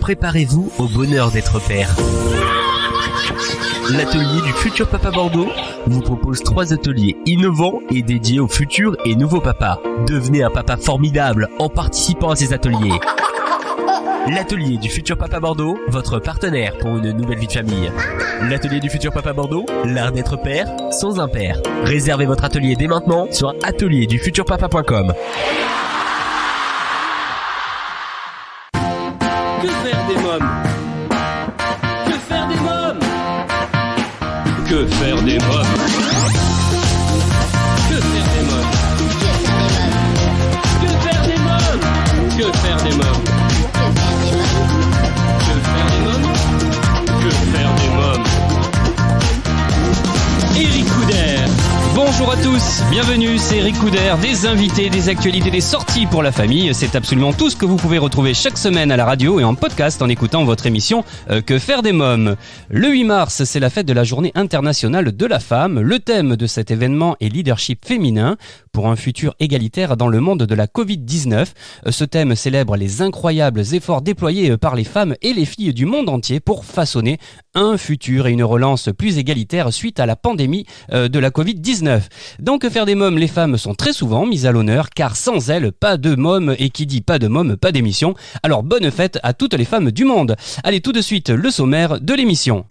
préparez-vous au bonheur d'être père. L'atelier du futur papa Bordeaux vous propose 3 ateliers innovants et dédiés aux futurs et nouveaux papas. Devenez un papa formidable en participant à ces ateliers. L'atelier du futur papa Bordeaux, votre partenaire pour une nouvelle vie de famille. L'atelier du futur papa Bordeaux, l'art d'être père sans un père. Réservez votre atelier dès maintenant sur atelierdufuturpapa.com. Que faire des mômes? Que faire des mômes? Que faire des mômes? Que faire des mômes? Que faire des mômes? Que faire des mômes? Que faire des mômes? Que faire des mômes? Eric Couder. Bonjour à tous, bienvenue, c'est Eric Couder, des invités, des actualités, des sorties pour la famille. C'est absolument tout ce que vous pouvez retrouver chaque semaine à la radio et en podcast en écoutant votre émission Que faire des mômes. Le 8 mars, c'est la fête de la Journée internationale de la femme. Le thème de cet événement est leadership féminin pour un futur égalitaire dans le monde de la Covid-19. Ce thème célèbre les incroyables efforts déployés par les femmes et les filles du monde entier pour façonner un futur et une relance plus égalitaire suite à la pandémie de la Covid-19. Donc Que faire des mômes, les femmes sont très souvent mises à l'honneur car sans elles, pas de mômes, et qui dit pas de mômes, pas d'émission. Alors bonne fête à toutes les femmes du monde. Allez, tout de suite, le sommaire de l'émission.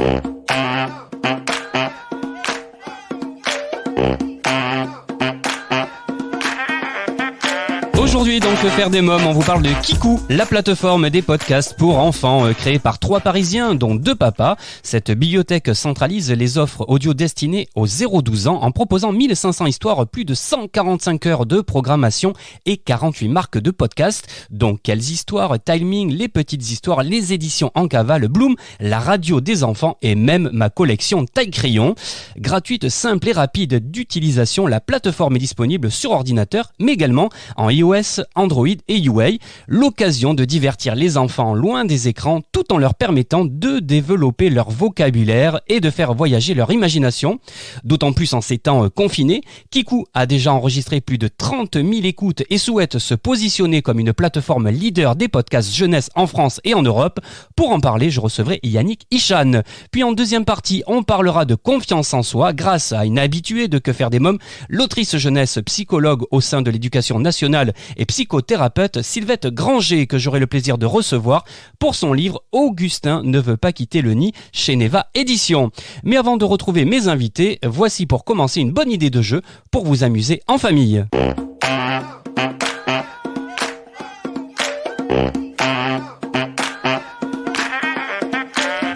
Aujourd'hui, donc, Que faire des mômes, on vous parle de Kikou, la plateforme des podcasts pour enfants créée par 3 Parisiens, dont 2 papas. Cette bibliothèque centralise les offres audio destinées aux 0-12 ans en proposant 1500 histoires, plus de 145 heures de programmation et 48 marques de podcasts. Donc, quelles histoires? Timing, les petites histoires, les éditions en cavale, Bloom, la radio des enfants et même ma collection taille-crayon. Gratuite, simple et rapide d'utilisation, la plateforme est disponible sur ordinateur, mais également en iOS, Android et UA, l'occasion de divertir les enfants loin des écrans tout en leur permettant de développer leur vocabulaire et de faire voyager leur imagination. D'autant plus en ces temps confinés, Kikou a déjà enregistré plus de 30 000 écoutes et souhaite se positionner comme une plateforme leader des podcasts jeunesse en France et en Europe. Pour en parler, je recevrai Yannick Ichan. Puis en deuxième partie, on parlera de confiance en soi grâce à une habituée de Que faire des mômes, l'autrice jeunesse psychologue au sein de l'éducation nationale et psychothérapeute Sylvette Granger, que j'aurai le plaisir de recevoir pour son livre Augustin ne veut pas quitter le nid chez Neva Éditions. Mais avant de retrouver mes invités, voici pour commencer une bonne idée de jeu pour vous amuser en famille.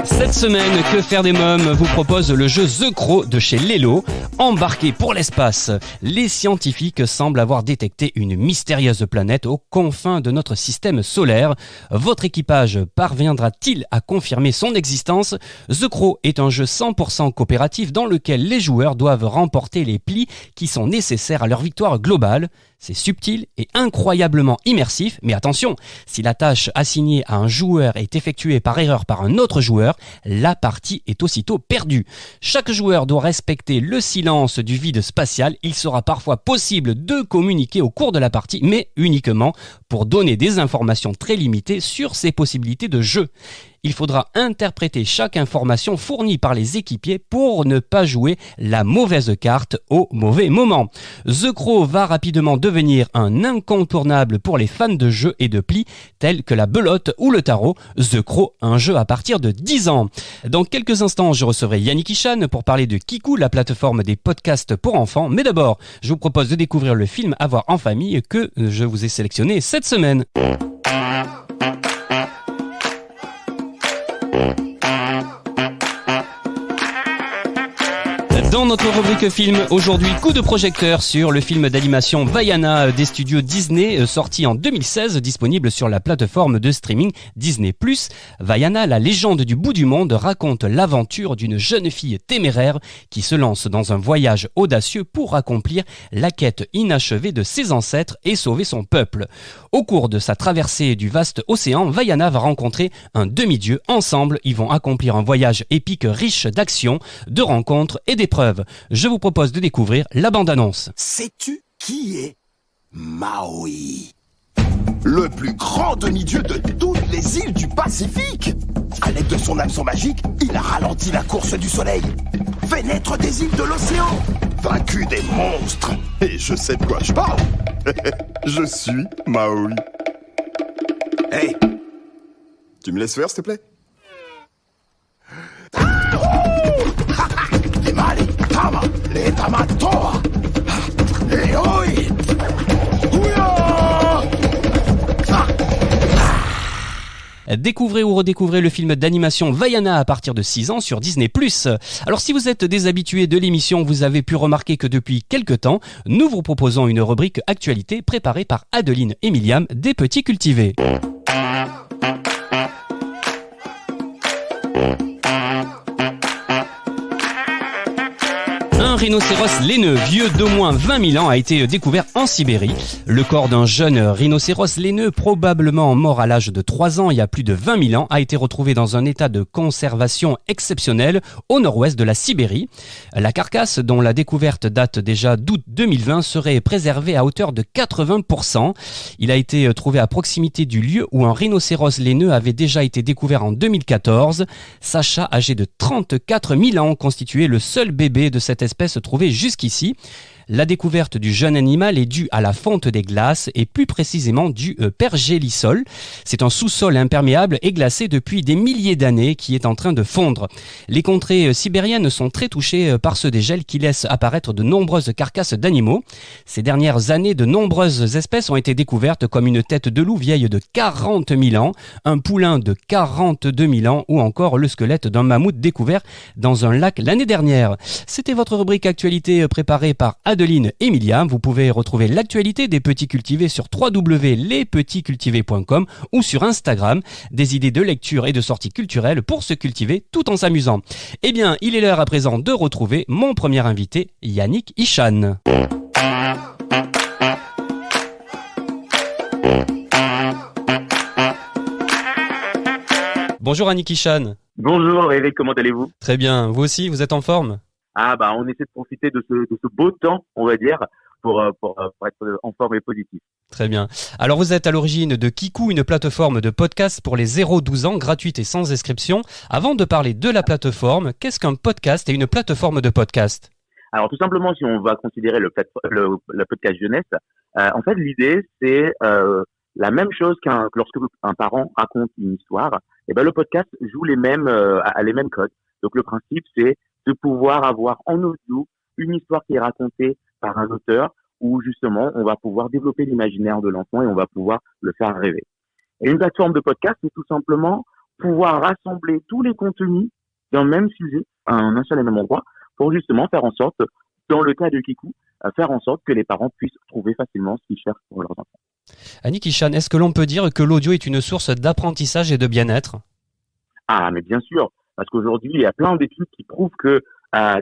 Cette semaine, Que faire des mômes vous propose le jeu The Crow de chez Lelo. Embarqués pour l'espace, les scientifiques semblent avoir détecté une mystérieuse planète aux confins de notre système solaire. Votre équipage parviendra-t-il à confirmer son existence? The Crow est un jeu 100% coopératif dans lequel les joueurs doivent remporter les plis qui sont nécessaires à leur victoire globale. C'est subtil et incroyablement immersif, mais attention, si la tâche assignée à un joueur est effectuée par erreur par un autre joueur, la partie est aussitôt perdue. Chaque joueur doit respecter le silence du vide spatial. Il sera parfois possible de communiquer au cours de la partie, mais uniquement pour donner des informations très limitées sur ses possibilités de jeu. Il faudra interpréter chaque information fournie par les équipiers pour ne pas jouer la mauvaise carte au mauvais moment. The Crow va rapidement devenir un incontournable pour les fans de jeux et de plis tels que la belote ou le tarot. The Crow, un jeu à partir de 10 ans. Dans quelques instants, je recevrai Yannick Ichan pour parler de Kikou, la plateforme des podcasts pour enfants. Mais d'abord, je vous propose de découvrir le film à voir en famille que je vous ai sélectionné cette semaine. Dans notre rubrique film, aujourd'hui, coup de projecteur sur le film d'animation Vaiana des studios Disney, sorti en 2016, disponible sur la plateforme de streaming Disney+. Vaiana, la légende du bout du monde, raconte l'aventure d'une jeune fille téméraire qui se lance dans un voyage audacieux pour accomplir la quête inachevée de ses ancêtres et sauver son peuple. Au cours de sa traversée du vaste océan, Vaiana va rencontrer un demi-dieu. Ensemble, ils vont accomplir un voyage épique riche d'actions, de rencontres et d'épreuves. Je vous propose de découvrir la bande-annonce. Sais-tu qui est Maui? Le plus grand demi-dieu de toutes les îles du Pacifique. son hameçon magique, il a ralenti la course du soleil, fait naître des îles de l'océan, vaincu des monstres. Et je sais de quoi je parle. Je suis Maui. Hey, tu me laisses faire, s'il te plaît? Timali, Tama, les Tamatoa, et oi, Découvrez ou redécouvrez le film d'animation Vaiana à partir de 6 ans sur Disney+. Alors si vous êtes des habitués de l'émission, vous avez pu remarquer que depuis quelques temps, nous vous proposons une rubrique actualité préparée par Adeline et Myliam des Petits Cultivés. Un rhinocéros laineux vieux d'au moins 20 000 ans a été découvert en Sibérie. Le corps d'un jeune rhinocéros laineux, probablement mort à l'âge de 3 ans il y a plus de 20 000 ans, a été retrouvé dans un état de conservation exceptionnel au nord-ouest de la Sibérie. La carcasse, dont la découverte date déjà d'août 2020, serait préservée à hauteur de 80%. Il a été trouvé à proximité du lieu où un rhinocéros laineux avait déjà été découvert en 2014. Sacha, âgé de 34 000 ans, constituait le seul bébé de cette espèce trouvée jusqu'ici. La découverte du jeune animal est due à la fonte des glaces et plus précisément du pergélisol. C'est un sous-sol imperméable et glacé depuis des milliers d'années qui est en train de fondre. Les contrées sibériennes sont très touchées par ce dégel qui laisse apparaître de nombreuses carcasses d'animaux. Ces dernières années, de nombreuses espèces ont été découvertes comme une tête de loup vieille de 40 000 ans, un poulain de 42 000 ans ou encore le squelette d'un mammouth découvert dans un lac l'année dernière. C'était votre rubrique actualité préparée par Adeline et Myliam. Vous pouvez retrouver l'actualité des Petits Cultivés sur www.lespetitscultivés.com ou sur Instagram. Des idées de lecture et de sorties culturelles pour se cultiver tout en s'amusant. Eh bien, il est l'heure à présent de retrouver mon premier invité, Yannick Ichan. Bonjour Yannick Ichan. Bonjour Eric, comment allez-vous? Très bien, vous aussi, vous êtes en forme? On essaie de profiter de ce beau temps, on va dire, pour être en forme et positif. Très bien. Alors vous êtes à l'origine de Kikou, une plateforme de podcast pour les 0-12 ans, gratuite et sans inscription. Avant de parler de la plateforme, qu'est-ce qu'un podcast et une plateforme de podcast? Alors tout simplement, si on va considérer le podcast jeunesse, en fait l'idée c'est la même chose que lorsque un parent raconte une histoire, et ben le podcast joue les mêmes codes. Donc le principe c'est de pouvoir avoir en audio une histoire qui est racontée par un auteur où justement on va pouvoir développer l'imaginaire de l'enfant et on va pouvoir le faire rêver. Et une plateforme de podcast, c'est tout simplement pouvoir rassembler tous les contenus d'un même sujet à un seul et même endroit pour justement faire en sorte, dans le cas de Kikou, faire en sorte que les parents puissent trouver facilement ce qu'ils cherchent pour leurs enfants. Yannick Ichan, est-ce que l'on peut dire que l'audio est une source d'apprentissage et de bien-être? Ah, mais bien sûr, parce qu'aujourd'hui, il y a plein d'études qui prouvent que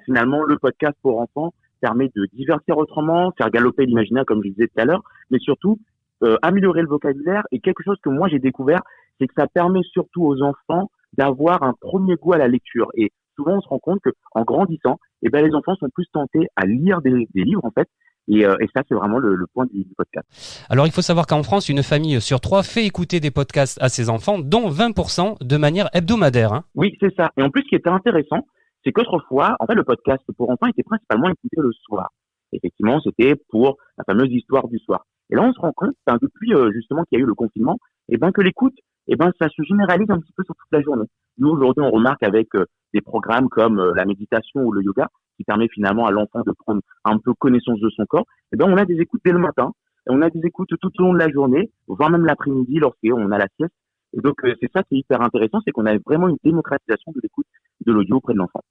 finalement, le podcast pour enfants permet de divertir autrement, faire galoper l'imaginaire, comme je disais tout à l'heure, mais surtout améliorer le vocabulaire. Et quelque chose que moi j'ai découvert, c'est que ça permet surtout aux enfants d'avoir un premier goût à la lecture. Et souvent, on se rend compte qu'en grandissant, eh ben, les enfants sont plus tentés à lire des livres, en fait. Et ça, c'est vraiment le point du podcast. Alors, il faut savoir qu'en France, une famille sur 3 fait écouter des podcasts à ses enfants, dont 20% de manière hebdomadaire. Hein. Oui, c'est ça. Et en plus, ce qui était intéressant, c'est qu'autrefois, en fait, le podcast pour enfants était principalement écouté le soir. Effectivement, c'était pour la fameuse histoire du soir. Et là, on se rend compte, depuis justement qu'il y a eu le confinement, que l'écoute, ça se généralise un petit peu sur toute la journée. Nous, aujourd'hui, on remarque avec des programmes comme la méditation ou le yoga, qui permet finalement à l'enfant de prendre un peu connaissance de son corps, on a des écoutes dès le matin, et on a des écoutes tout au long de la journée, voire même l'après-midi lorsqu'on a la sieste. Et donc, c'est ça qui est hyper intéressant, c'est qu'on a vraiment une démocratisation de l'écoute de l'audio auprès de l'enfant.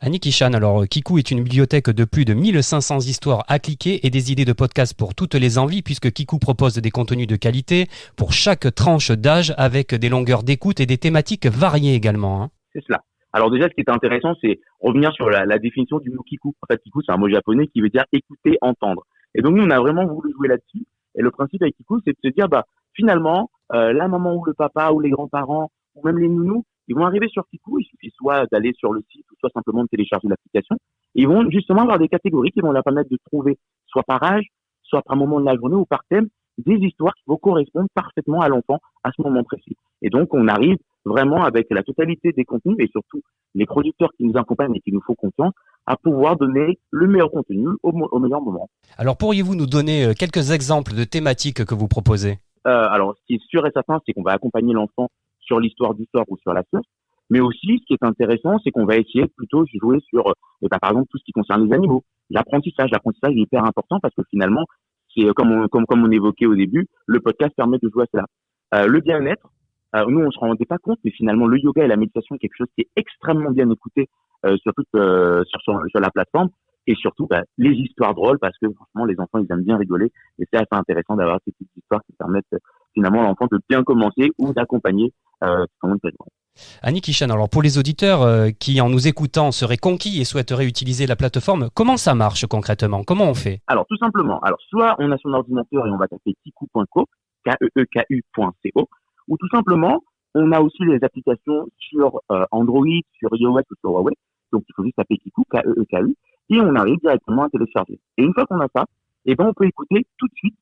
Yannick Ichan, alors Kikou est une bibliothèque de plus de 1500 histoires à cliquer et des idées de podcasts pour toutes les envies, puisque Kikou propose des contenus de qualité pour chaque tranche d'âge avec des longueurs d'écoute et des thématiques variées également. Hein. C'est cela. Alors déjà, ce qui est intéressant, c'est revenir sur la définition du mot Kikou. En fait, Kikou, c'est un mot japonais qui veut dire écouter, entendre. Et donc, nous, on a vraiment voulu jouer là-dessus. Et le principe avec Kikou, c'est de se dire, finalement, la maman ou le papa ou les grands-parents ou même les nounous, ils vont arriver sur Kikou. Il suffit soit d'aller sur le site ou soit simplement de télécharger l'application. Et ils vont justement avoir des catégories qui vont leur permettre de trouver soit par âge, soit par moment de la journée ou par thème, des histoires qui vont correspondre parfaitement à l'enfant à ce moment précis. Et donc, on arrive vraiment avec la totalité des contenus et surtout les producteurs qui nous accompagnent et qui nous font confiance à pouvoir donner le meilleur contenu au meilleur moment. Alors pourriez-vous nous donner quelques exemples de thématiques que vous proposez ? Alors, ce qui est sûr et certain, c'est qu'on va accompagner l'enfant sur l'histoire du sort ou sur la science. Mais aussi, ce qui est intéressant, c'est qu'on va essayer plutôt de jouer sur, par exemple, tout ce qui concerne les animaux. L'apprentissage est hyper important parce que finalement, c'est comme on évoquait au début, le podcast permet de jouer à cela. Le bien-être, nous on se rendait pas compte, mais finalement le yoga et la méditation est quelque chose qui est extrêmement bien écouté sur la plateforme. Et surtout, les histoires drôles, parce que franchement, les enfants, ils aiment bien rigoler. Et c'est assez intéressant d'avoir ces petites histoires qui permettent finalement à l'enfant de bien commencer ou d'accompagner son drôle. Annie Kishan, alors pour les auditeurs qui, en nous écoutant, seraient conquis et souhaiteraient utiliser la plateforme, comment ça marche concrètement ? Comment on fait ? Alors, tout simplement. Alors, soit on a son ordinateur et on va taper kiku.co, KEEKU.co, ou tout simplement, on a aussi les applications sur Android, sur iOS ou sur Huawei. Donc, il faut juste taper Kiku, KEEKU, et on arrive directement à télécharger. Et une fois qu'on a ça, on peut écouter tout de suite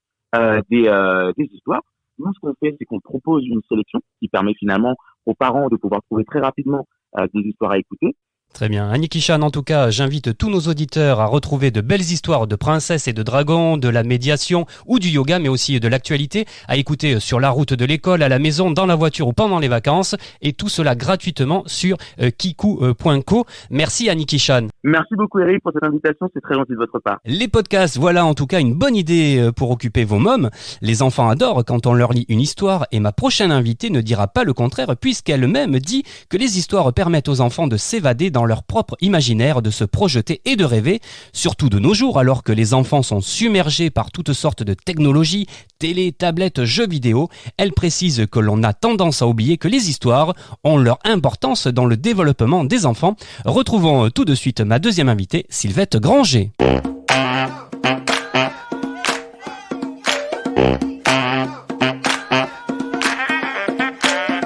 des histoires. Nous, ce qu'on fait, c'est qu'on propose une sélection qui permet finalement aux parents de pouvoir trouver très rapidement des histoires à écouter. Très bien. Annie Kishan, en tout cas, j'invite tous nos auditeurs à retrouver de belles histoires de princesses et de dragons, de la médiation ou du yoga, mais aussi de l'actualité, à écouter sur la route de l'école, à la maison, dans la voiture ou pendant les vacances, et tout cela gratuitement sur kiku.co. Merci Annie Kishan. Merci beaucoup Eric pour cette invitation, c'est très gentil de votre part. Les podcasts, voilà en tout cas une bonne idée pour occuper vos mômes. Les enfants adorent quand on leur lit une histoire, et ma prochaine invitée ne dira pas le contraire, puisqu'elle-même dit que les histoires permettent aux enfants de s'évader dans leur propre imaginaire, de se projeter et de rêver, surtout de nos jours alors que les enfants sont submergés par toutes sortes de technologies, télé, tablettes, jeux vidéo. Elle précise que l'on a tendance à oublier que les histoires ont leur importance dans le développement des enfants. Retrouvons tout de suite ma deuxième invitée, Sylvette Granger.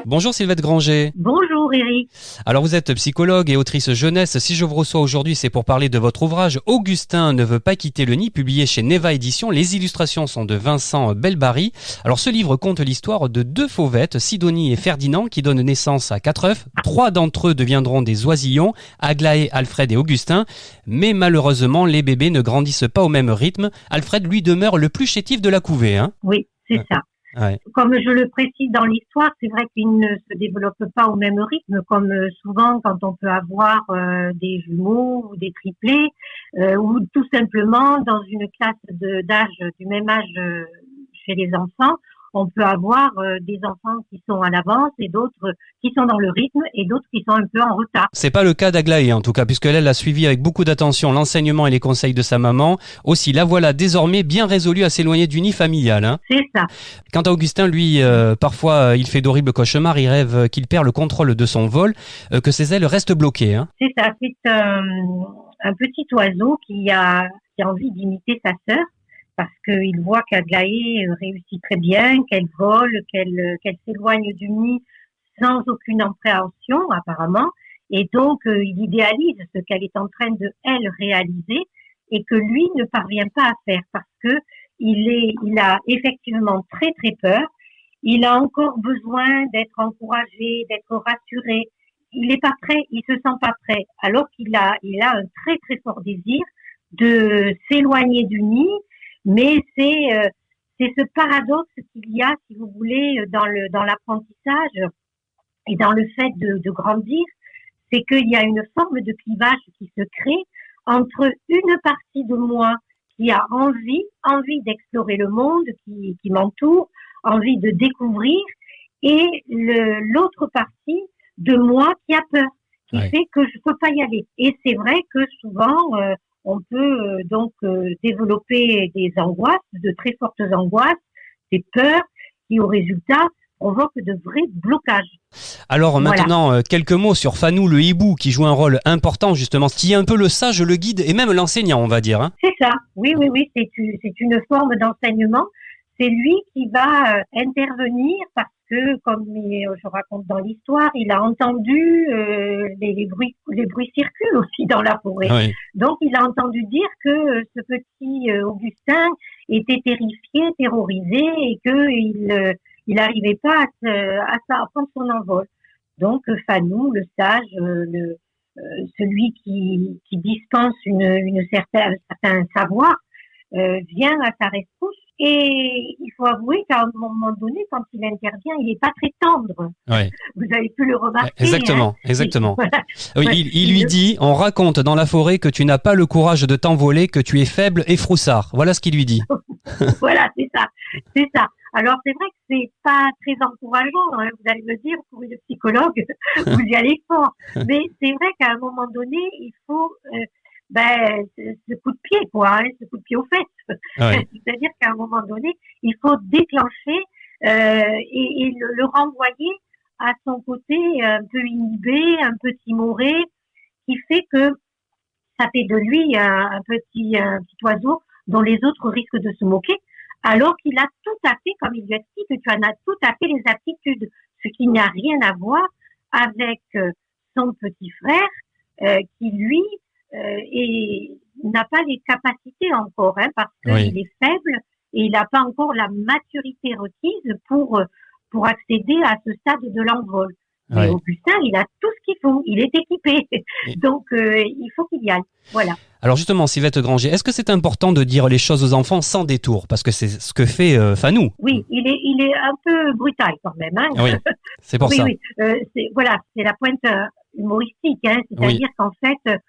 Bonjour Sylvette Granger. Bonjour Eric. Alors vous êtes psychologue et autrice jeunesse. Si je vous reçois aujourd'hui, c'est pour parler de votre ouvrage « Augustin ne veut pas quitter le nid », publié chez Neva Éditions. Les illustrations sont de Vincent Belbary. Alors ce livre conte l'histoire de deux fauvettes, Sidonie et Ferdinand, qui donnent naissance à 4 œufs. 3 d'entre eux deviendront des oisillons, Aglaé, Alfred et Augustin. Mais malheureusement, les bébés ne grandissent pas au même rythme. Alfred, lui, demeure le plus chétif de la couvée. Oui, c'est ça. Ouais. Comme je le précise dans l'histoire, c'est vrai qu'ils ne se développent pas au même rythme, comme souvent quand on peut avoir des jumeaux ou des triplés, ou tout simplement dans une classe d'âge du même âge chez les enfants, on peut avoir des enfants qui sont à l'avance et d'autres qui sont dans le rythme et d'autres qui sont un peu en retard. C'est pas le cas d'Aglaé en tout cas, puisqu'elle a suivi avec beaucoup d'attention l'enseignement et les conseils de sa maman. Aussi, la voilà désormais bien résolue à s'éloigner du nid familial. Hein. C'est ça. Quant à Augustin, lui, parfois il fait d'horribles cauchemars, il rêve qu'il perd le contrôle de son vol, que ses ailes restent bloquées. Hein. C'est ça, c'est un petit oiseau qui a envie d'imiter sa sœur, parce qu'il voit qu'Aglaé réussit très bien, qu'elle vole, qu'elle s'éloigne du nid sans aucune appréhension apparemment, et donc il idéalise ce qu'elle est en train de elle réaliser et que lui ne parvient pas à faire parce que il a effectivement très très peur, il a encore besoin d'être encouragé, d'être rassuré, il est pas prêt, il se sent pas prêt, alors qu'il a un très très fort désir de s'éloigner du nid. Mais c'est ce paradoxe qu'il y a, si vous voulez, dans l'apprentissage et dans le fait de grandir, c'est qu'il y a une forme de clivage qui se crée entre une partie de moi qui a envie d'explorer le monde qui m'entoure, envie de découvrir, et l'autre partie de moi qui a peur, qui fait que je peux pas y aller. Et c'est vrai que souvent on peut donc développer des angoisses, de très fortes angoisses, des peurs qui au résultat provoquent de vrais blocages. Alors maintenant, quelques mots sur Fanou le hibou qui joue un rôle important justement, qui est un peu le sage, le guide et même l'enseignant, on va dire. Hein. C'est ça, oui, c'est une forme d'enseignement. C'est lui qui va intervenir parce que, comme je raconte dans l'histoire, il a entendu les bruits circulent aussi dans la forêt. Oui. Donc, il a entendu dire que ce petit Augustin était terrifié, terrorisé, et que il n'arrivait pas à prendre son envol. Donc, Fanou, le sage, celui qui dispense un certain savoir, vient à sa rescousse. Et il faut avouer qu'à un moment donné, quand il intervient, il n'est pas très tendre. Ouais. Vous avez pu le remarquer. Exactement, hein. exactement. Voilà. Oui, Ouais. il lui dit, on raconte dans la forêt que tu n'as pas le courage de t'envoler, que tu es faible et froussard. Voilà ce qu'il lui dit. Voilà, c'est ça. C'est ça. Alors, c'est vrai que c'est pas très encourageant, hein. Vous allez me dire, pour une psychologue, vous y allez fort. Mais c'est vrai qu'à un moment donné, il faut, ce coup de pied, quoi, hein, ce coup de pied aux fesses. Ouais. C'est-à-dire qu'à un moment donné, il faut déclencher, et le renvoyer à son côté un peu inhibé, un peu timoré, qui fait que ça fait de lui un petit oiseau dont les autres risquent de se moquer, alors qu'il a tout à fait, comme il lui explique, que tu en as tout à fait les aptitudes, ce qui n'a rien à voir avec son petit frère, qui lui n'a pas les capacités encore, hein, parce qu'il est faible et il n'a pas encore la maturité requise pour accéder à ce stade de l'envol. Mais Augustin, il a tout ce qu'il faut, il est équipé, donc il faut qu'il y aille. Voilà. Alors justement, Sylvette Granger, est-ce que c'est important de dire les choses aux enfants sans détour? Parce que c'est ce que fait Fanou. Oui, il est un peu brutal quand même. Hein. Oui, c'est pour ça. Oui, c'est la pointe humoristique, hein. C'est-à-dire qu'en fait,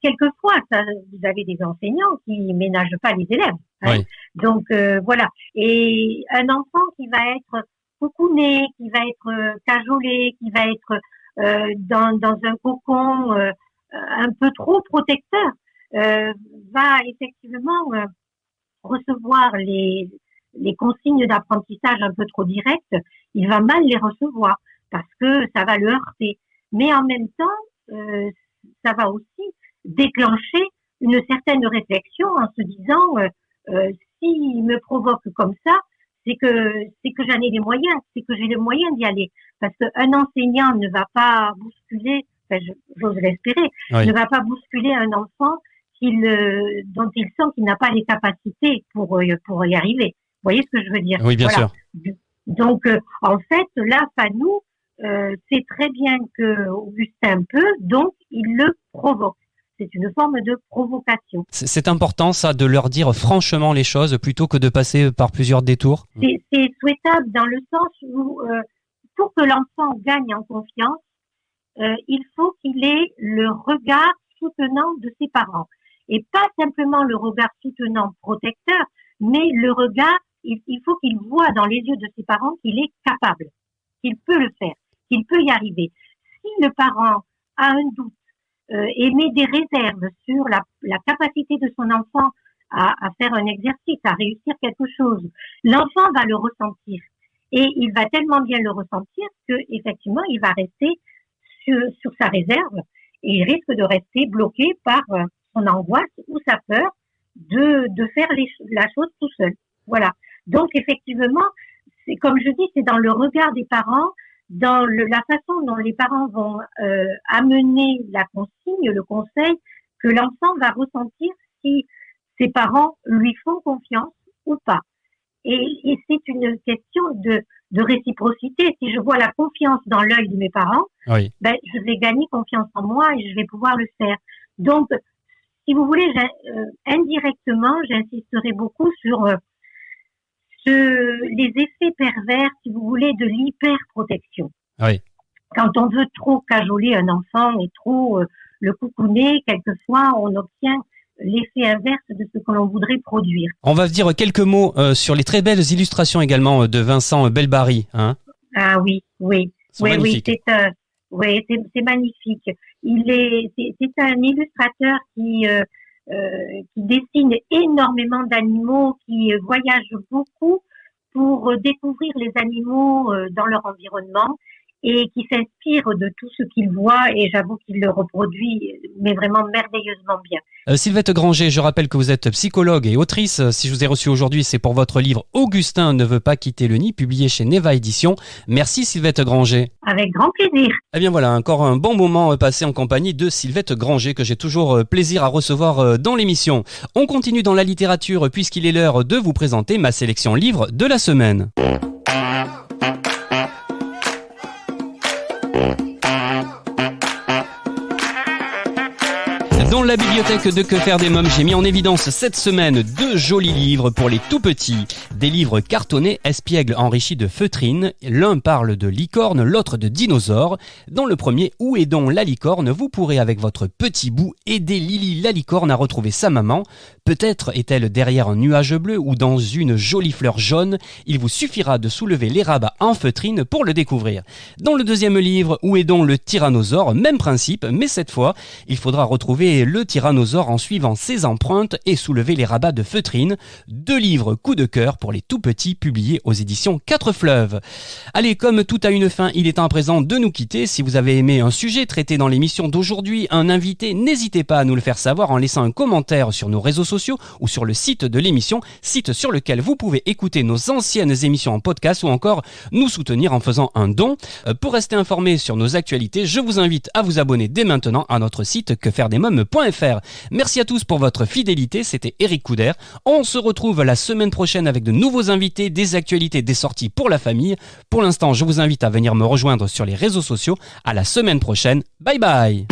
quelquefois, vous avez des enseignants qui ménagent pas les élèves. Hein. Oui. Donc voilà. Et un enfant qui va être coucouné, qui va être cajolé, qui va être dans un cocon un peu trop protecteur, va effectivement recevoir les consignes d'apprentissage un peu trop directes. Il va mal les recevoir parce que ça va le heurter. Mais en même temps, ça va aussi déclencher une certaine réflexion en se disant s'il me provoque comme ça, c'est que j'en ai les moyens, c'est que j'ai les moyens d'y aller. Parce qu'un enseignant ne va pas bousculer, j'ose l'espérer, ne va pas bousculer un enfant dont il sent qu'il n'a pas les capacités pour y arriver. Vous voyez ce que je veux dire? Oui, bien sûr. Donc, en fait, là, Fanou sait très bien que Augustin peut, donc il le provoque. C'est une forme de provocation. C'est important, ça, de leur dire franchement les choses plutôt que de passer par plusieurs détours. C'est souhaitable dans le sens où, pour que l'enfant gagne en confiance, il faut qu'il ait le regard soutenant de ses parents. Et pas simplement le regard soutenant protecteur, mais le regard, il faut qu'il voit dans les yeux de ses parents qu'il est capable, qu'il peut le faire, qu'il peut y arriver. Si le parent a un doute, émet des réserves sur la capacité de son enfant à faire un exercice, à réussir quelque chose, l'enfant va le ressentir. Et il va tellement bien le ressentir que effectivement, il va rester sur sa réserve et il risque de rester bloqué par son angoisse ou sa peur de faire la chose tout seul. Voilà. Donc effectivement, c'est comme je dis, c'est dans le regard des parents, dans la façon dont les parents vont amener la consigne, le conseil, que l'enfant va ressentir si ses parents lui font confiance ou pas. Et c'est une question de réciprocité. Si je vois la confiance dans l'œil de mes parents, je vais gagner confiance en moi et je vais pouvoir le faire. Donc, si vous voulez, indirectement, j'insisterai beaucoup sur les effets pervers, si vous voulez, de l'hyperprotection. Oui. Quand on veut trop cajoler un enfant et trop le coucouner, quelquefois, on obtient l'effet inverse de ce que l'on voudrait produire. On va dire quelques mots sur les très belles illustrations également de Vincent Belbary. Hein. Ah oui. C'est magnifique. C'est magnifique. C'est un illustrateur qui dessine énormément d'animaux, qui voyage beaucoup pour découvrir les animaux dans leur environnement et qui s'inspire de tout ce qu'il voit, et j'avoue qu'il le reproduit, mais vraiment merveilleusement bien. Sylvette Granger, je rappelle que vous êtes psychologue et autrice. Si je vous ai reçu aujourd'hui, c'est pour votre livre Augustin ne veut pas quitter le nid, publié chez Neva Éditions. Merci Sylvette Granger. Avec grand plaisir. Eh bien voilà, encore un bon moment passé en compagnie de Sylvette Granger que j'ai toujours plaisir à recevoir dans l'émission. On continue dans la littérature puisqu'il est l'heure de vous présenter ma sélection livre de la semaine. Dans la bibliothèque de Que faire des mômes, j'ai mis en évidence cette semaine 2 jolis livres pour les tout petits. Des livres cartonnés, espiègles enrichis de feutrine. L'un parle de licorne, l'autre de dinosaures. Dans le premier, Où est donc la licorne, vous pourrez avec votre petit bout aider Lily la licorne à retrouver sa maman. Peut-être est-elle derrière un nuage bleu ou dans une jolie fleur jaune. Il vous suffira de soulever les rabats en feutrine pour le découvrir. Dans le deuxième livre, Où est donc le tyrannosaure, même principe, mais cette fois, il faudra retrouver le tyrannosaure en suivant ses empreintes et soulever les rabats de feutrine. 2 livres coup de cœur pour les tout petits publiés aux éditions 4 Fleuves. Allez, comme tout a une fin, il est temps à présent de nous quitter. Si vous avez aimé un sujet traité dans l'émission d'aujourd'hui, un invité, n'hésitez pas à nous le faire savoir en laissant un commentaire sur nos réseaux sociaux ou sur le site de l'émission, site sur lequel vous pouvez écouter nos anciennes émissions en podcast ou encore nous soutenir en faisant un don. Pour rester informé sur nos actualités, je vous invite à vous abonner dès maintenant à notre site quefairedesmoms.fr. Merci à tous pour votre fidélité, c'était Eric Couder. On se retrouve la semaine prochaine avec de nouveaux invités, des actualités, des sorties pour la famille. Pour l'instant, je vous invite à venir me rejoindre sur les réseaux sociaux. À la semaine prochaine. Bye bye.